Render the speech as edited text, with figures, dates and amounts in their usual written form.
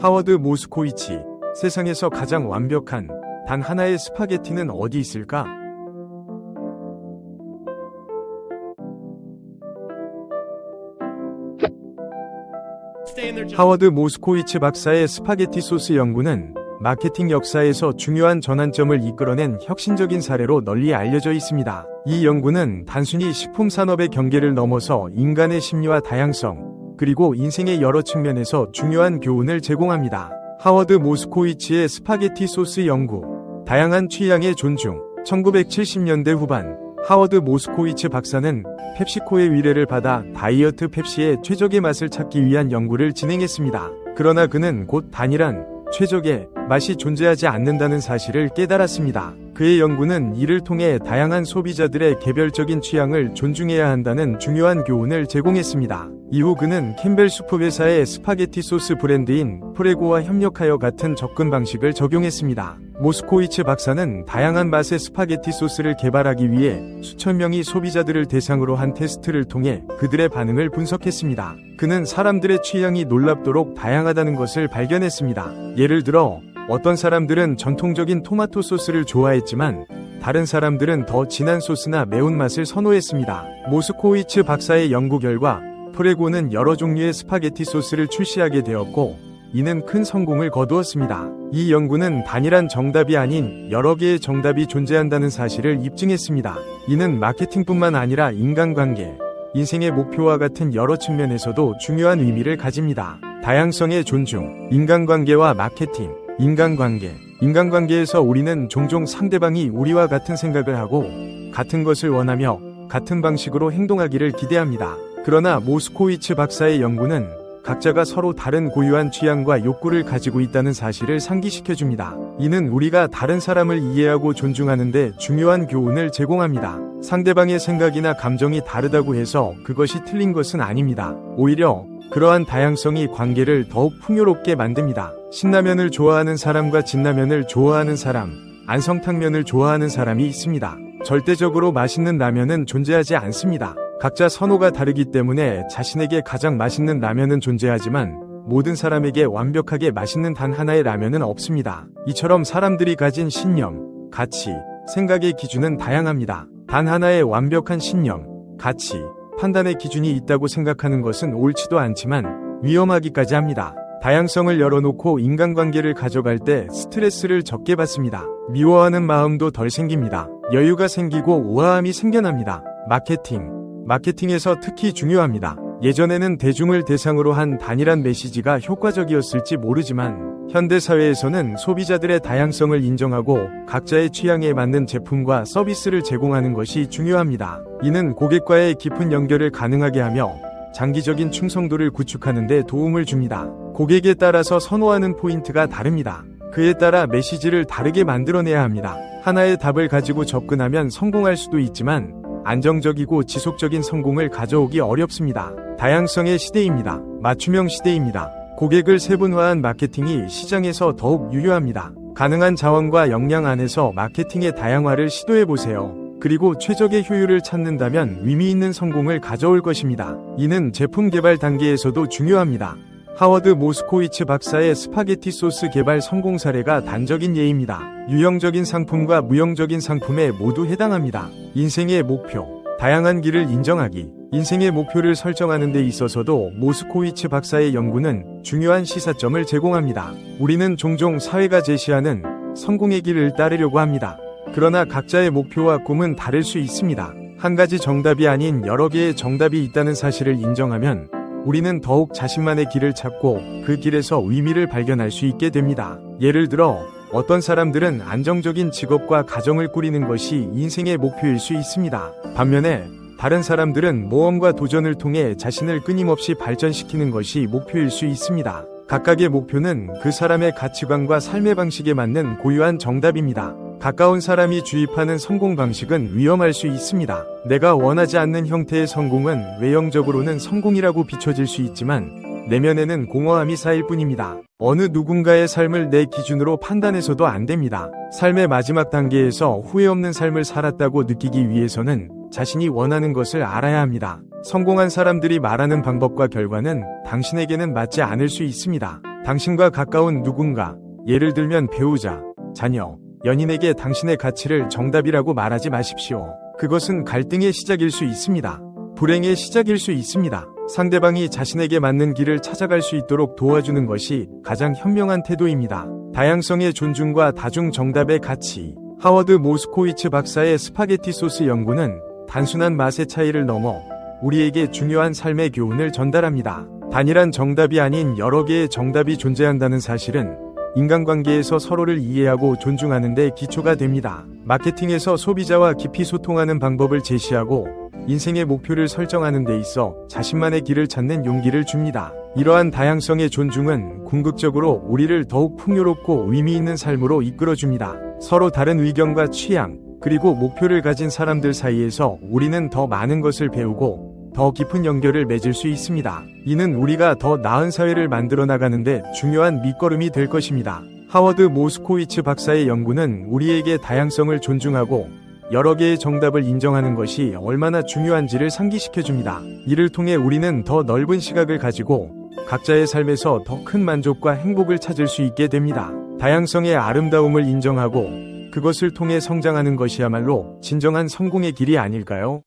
하워드 모스코위치, 세상에서 가장 완벽한 단 하나의 스파게티는 어디 있을까? 하워드 모스코위치 박사의 스파게티 소스 연구는 마케팅 역사에서 중요한 전환점을 이끌어낸 혁신적인 사례로 널리 알려져 있습니다. 이 연구는 단순히 식품 산업의 경계를 넘어서 인간의 심리와 다양성, 그리고 인생의 여러 측면에서 중요한 교훈을 제공합니다. 하워드 모스코위치의 스파게티 소스 연구, 다양한 취향의 존중. 1970년대 후반, 하워드 모스코위치 박사는 펩시코의 위례를 받아 다이어트 펩시의 최적의 맛을 찾기 위한 연구를 진행했습니다. 그러나 그는 곧 단일한 최적의 맛이 존재하지 않는다는 사실을 깨달았습니다. 그의 연구는 이를 통해 다양한 소비자들의 개별적인 취향을 존중해야 한다는 중요한 교훈을 제공했습니다. 이후 그는 캠벨 수프 회사의 스파게티 소스 브랜드인 프레고와 협력하여 같은 접근 방식을 적용했습니다. 모스코위치 박사는 다양한 맛의 스파게티 소스를 개발하기 위해 수천 명의 소비자들을 대상으로 한 테스트를 통해 그들의 반응을 분석했습니다. 그는 사람들의 취향이 놀랍도록 다양하다는 것을 발견했습니다. 예를 들어 어떤 사람들은 전통적인 토마토 소스를 좋아했지만 다른 사람들은 더 진한 소스나 매운맛을 선호했습니다. 모스코위치 박사의 연구 결과 프레고는 여러 종류의 스파게티 소스를 출시하게 되었고 이는 큰 성공을 거두었습니다. 이 연구는 단일한 정답이 아닌 여러 개의 정답이 존재한다는 사실을 입증했습니다. 이는 마케팅뿐만 아니라 인간관계, 인생의 목표와 같은 여러 측면에서도 중요한 의미를 가집니다. 다양성의 존중, 인간관계와 마케팅. 인간관계에서 우리는 종종 상대방이 우리와 같은 생각을 하고 같은 것을 원하며 같은 방식으로 행동하기를 기대합니다. 그러나 모스코위치 박사의 연구는 각자가 서로 다른 고유한 취향과 욕구를 가지고 있다는 사실을 상기시켜줍니다. 이는 우리가 다른 사람을 이해하고 존중하는 데 중요한 교훈을 제공합니다. 상대방의 생각이나 감정이 다르다고 해서 그것이 틀린 것은 아닙니다. 오히려 그러한 다양성이 관계를 더욱 풍요롭게 만듭니다. 신라면을 좋아하는 사람과 진라면을 좋아하는 사람, 안성탕면을 좋아하는 사람이 있습니다. 절대적으로 맛있는 라면은 존재하지 않습니다. 각자 선호가 다르기 때문에 자신에게 가장 맛있는 라면은 존재하지만 모든 사람에게 완벽하게 맛있는 단 하나의 라면은 없습니다. 이처럼 사람들이 가진 신념, 가치, 생각의 기준은 다양합니다. 단 하나의 완벽한 신념, 가치, 판단의 기준이 있다고 생각하는 것은 옳지도 않지만 위험하기까지 합니다. 다양성을 열어놓고 인간관계를 가져갈 때 스트레스를 적게 받습니다. 미워하는 마음도 덜 생깁니다. 여유가 생기고 우아함이 생겨납니다. 마케팅에서 특히 중요합니다. 예전에는 대중을 대상으로 한 단일한 메시지가 효과적이었을지 모르지만 현대사회에서는 소비자들의 다양성을 인정하고 각자의 취향에 맞는 제품과 서비스를 제공하는 것이 중요합니다. 이는 고객과의 깊은 연결을 가능하게 하며 장기적인 충성도를 구축하는 데 도움을 줍니다. 고객에 따라서 선호하는 포인트가 다릅니다. 그에 따라 메시지를 다르게 만들어내야 합니다. 하나의 답을 가지고 접근하면 성공할 수도 있지만 안정적이고 지속적인 성공을 가져오기 어렵습니다. 다양성의 시대입니다. 맞춤형 시대입니다. 고객을 세분화한 마케팅이 시장에서 더욱 유효합니다. 가능한 자원과 역량 안에서 마케팅의 다양화를 시도해보세요. 그리고 최적의 효율을 찾는다면 의미 있는 성공을 가져올 것입니다. 이는 제품 개발 단계에서도 중요합니다. 하워드 모스코위치 박사의 스파게티 소스 개발 성공 사례가 단적인 예입니다. 유형적인 상품과 무형적인 상품에 모두 해당합니다. 인생의 목표, 다양한 길을 인정하기. 인생의 목표를 설정하는 데 있어서도 모스코위치 박사의 연구는 중요한 시사점을 제공합니다. 우리는 종종 사회가 제시하는 성공의 길을 따르려고 합니다. 그러나 각자의 목표와 꿈은 다를 수 있습니다. 한 가지 정답이 아닌 여러 개의 정답이 있다는 사실을 인정하면 우리는 더욱 자신만의 길을 찾고 그 길에서 의미를 발견할 수 있게 됩니다. 예를 들어 어떤 사람들은 안정적인 직업과 가정을 꾸리는 것이 인생의 목표일 수 있습니다. 반면에 다른 사람들은 모험과 도전을 통해 자신을 끊임없이 발전시키는 것이 목표일 수 있습니다. 각각의 목표는 그 사람의 가치관과 삶의 방식에 맞는 고유한 정답입니다. 가까운 사람이 주입하는 성공 방식은 위험할 수 있습니다. 내가 원하지 않는 형태의 성공은 외형적으로는 성공이라고 비춰질 수 있지만 내면에는 공허함이 쌓일 뿐입니다. 어느 누군가의 삶을 내 기준으로 판단해서도 안 됩니다. 삶의 마지막 단계에서 후회 없는 삶을 살았다고 느끼기 위해서는 자신이 원하는 것을 알아야 합니다. 성공한 사람들이 말하는 방법과 결과는 당신에게는 맞지 않을 수 있습니다. 당신과 가까운 누군가, 예를 들면 배우자, 자녀, 연인에게 당신의 가치를 정답이라고 말하지 마십시오. 그것은 갈등의 시작일 수 있습니다. 불행의 시작일 수 있습니다. 상대방이 자신에게 맞는 길을 찾아갈 수 있도록 도와주는 것이 가장 현명한 태도입니다. 다양성의 존중과 다중 정답의 가치. 하워드 모스코위츠 박사의 스파게티 소스 연구는 단순한 맛의 차이를 넘어 우리에게 중요한 삶의 교훈을 전달합니다. 단일한 정답이 아닌 여러 개의 정답이 존재한다는 사실은 인간관계에서 서로를 이해하고 존중하는 데 기초가 됩니다. 마케팅에서 소비자와 깊이 소통하는 방법을 제시하고 인생의 목표를 설정하는 데 있어 자신만의 길을 찾는 용기를 줍니다. 이러한 다양성의 존중은 궁극적으로 우리를 더욱 풍요롭고 의미 있는 삶으로 이끌어줍니다. 서로 다른 의견과 취향, 그리고 목표를 가진 사람들 사이에서 우리는 더 많은 것을 배우고 더 깊은 연결을 맺을 수 있습니다. 이는 우리가 더 나은 사회를 만들어 나가는데 중요한 밑거름이 될 것입니다. 하워드 모스코위츠 박사의 연구는 우리에게 다양성을 존중하고 여러 개의 정답을 인정하는 것이 얼마나 중요한지를 상기시켜줍니다. 이를 통해 우리는 더 넓은 시각을 가지고 각자의 삶에서 더 큰 만족과 행복을 찾을 수 있게 됩니다. 다양성의 아름다움을 인정하고 그것을 통해 성장하는 것이야말로 진정한 성공의 길이 아닐까요?